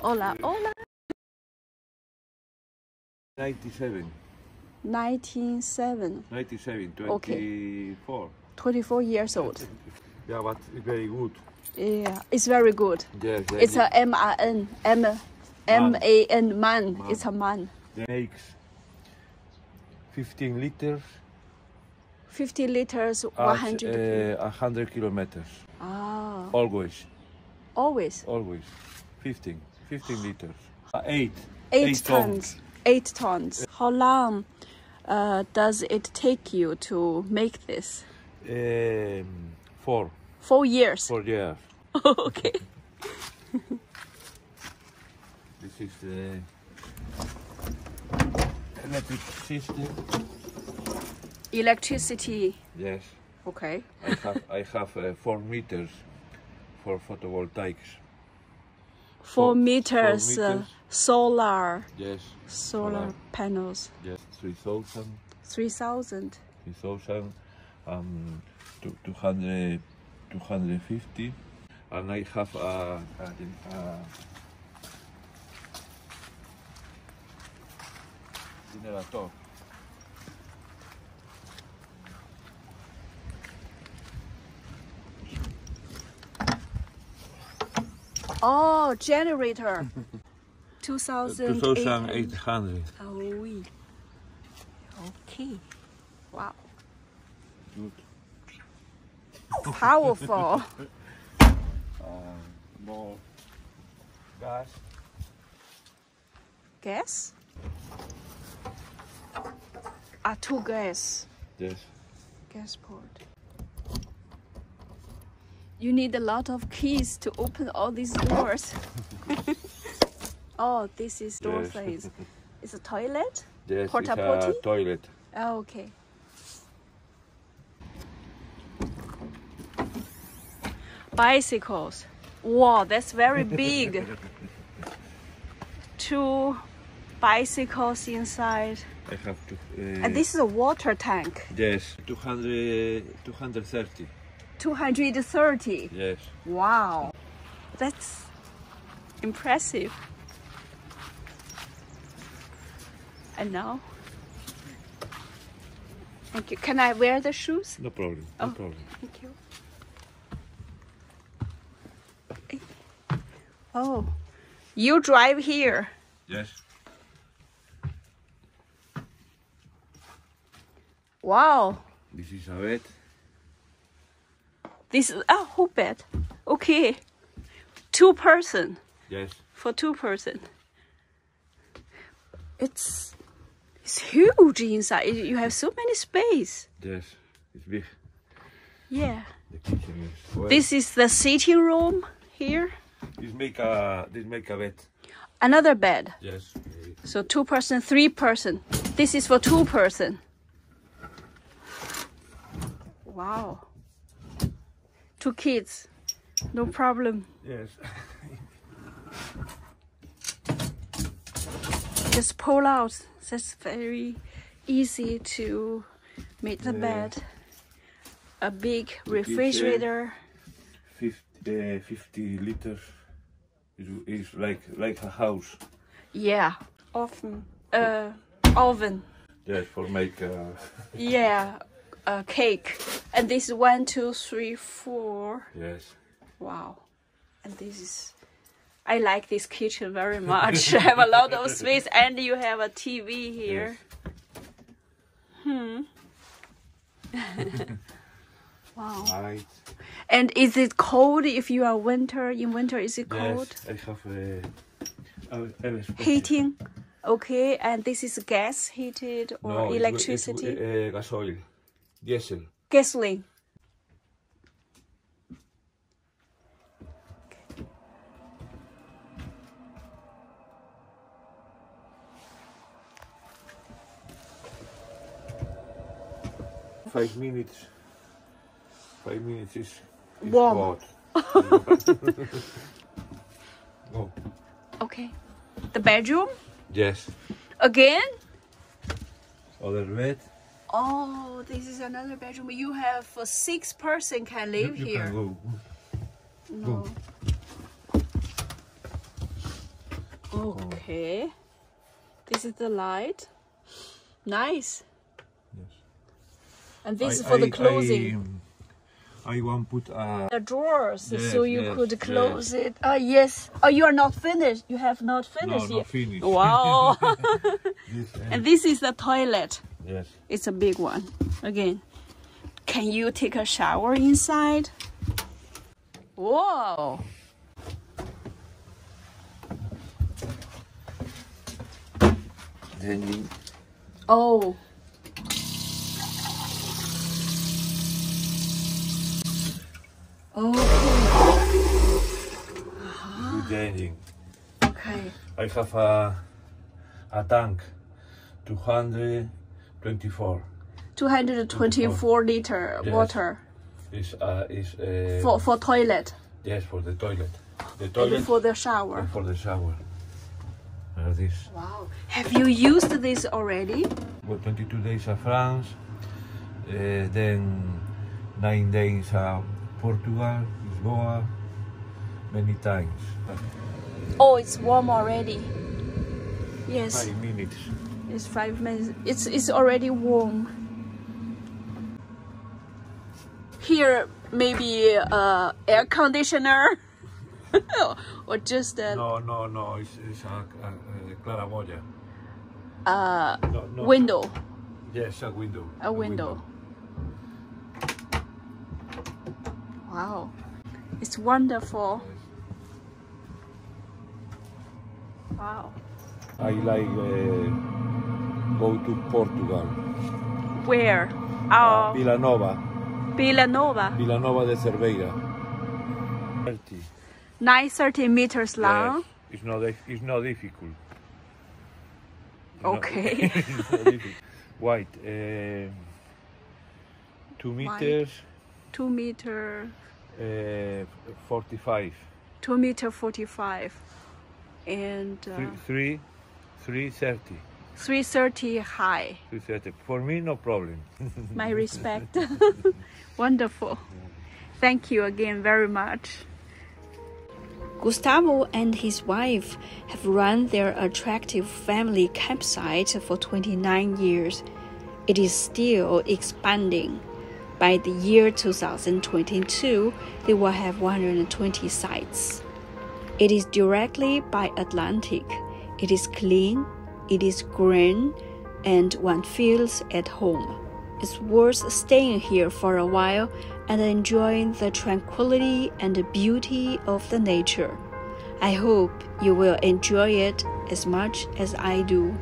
Hola, hola. 97. 97. 97, 24. Okay. 24 years old. Yeah, but very good. Yeah, it's very good. Yes, It's a M-A-N. M-A-N, man. It's a man. It makes 15 liters. 50 liters, At 100. 100 kilometers. Ah, Always. always. Always. 15 liters. 8. 8 tons. 8 tons. How long does it take you to make this? 4. 4 years. 4 years. Okay. This is the electric system. Electricity. Yes. Okay. I have 4 meters for photovoltaics. 4 meters, 4 meters. Solar. Yes. Solar panels. Yes. 3,000. 3,000. 3,000. 250. And I have a generator. Oh, generator. 2,800. 2,800. Oh, oui. Okay. Wow. Good. Powerful. More gas. Gas? Two gas. Yes. Gas port. You need a lot of keys to open all these doors. Oh, this is door Yes. face. It's a toilet? Yes, Porta it's potty? a toilet. Oh, okay. Bicycles. Wow, that's very big. 2 bicycles inside. I have to. And this is a water tank. Yes, 230. 230. Yes. Wow. That's impressive. And now? Thank you. Can I wear the shoes? No problem. No problem. Thank you. Oh, you drive here. Yes. Wow. This is a bed. This is a whole bed. Okay. 2 person. Yes. For 2 person. It's huge inside. You have so many space. Yes. It's big. Yeah. The kitchen is. Well, This is the sitting room here. This make a bed. Another bed. Yes. So 2 person, 3 person. This is for 2 person. Wow. 2 kids. No problem. Yes. Just pull out. That's very easy to make the bed. A big refrigerator. 50 liters. Is like a house. Yeah. Oven. Oven. Yes, for make. Yeah. A cake. And this is 1, 2, 3, 4. Yes. Wow. And this is. I like this kitchen very much. I have a lot of space, and you have a TV here. Yes. Wow. Right. And is it cold if you are winter? In winter, is it cold? Yes, I have Heating. Okay, and this is gas heated or no, electricity? It's gasoil. Diesel. Gasoline. Five minutes. 5 minutes is Warm. hot. Go. Okay. The bedroom? Yes. Again? Other bed. Oh, this is another bedroom. You have 6 person can live You here. can go. No. Okay. This is the light. Nice. Yes. And this is for the closing. I want to put The drawers, yes, so you yes, could close yes. it. Ah, yes. Oh, you are not finished. You have not finished no, yet. not finished. Wow. This, And this is the toilet. yes. It's a big one. Again, can you take a shower inside? Whoa. Then Oh. changing. Okay. I have a tank, 224. 224 liter Yes. water Is for toilet yes, for the toilet. The and toilet for the shower. and for the shower. This. Wow. Have you used this already? Well, 22 days at France, then 9 days at Portugal, Lisboa, many times. Oh, it's warm already. Yes, 5 minutes. it's 5 minutes. It's already warm. Here, maybe air conditioner or just a No, it's a claraboya. No. window. Yes, a window. A window. Wow, it's wonderful. Wow. I like go to Portugal. Where? Oh, Villanova Villanova. de Cerveira. 30. 930 meters long. Yes, it's not difficult. Okay. It's not difficult. White, 2 meters, 2 meter, 45. 2 meter 45, and 330. 330 high. 330. For me, no problem. My respect. Wonderful. Thank you again very much. Gustavo and his wife have run their attractive family campsite for 29 years. It is still expanding. By the year 2022, they will have 120 sites. It is directly by Atlantic. It is clean, it is green, and one feels at home. It's worth staying here for a while and enjoying the tranquility and the beauty of the nature. I hope you will enjoy it as much as I do.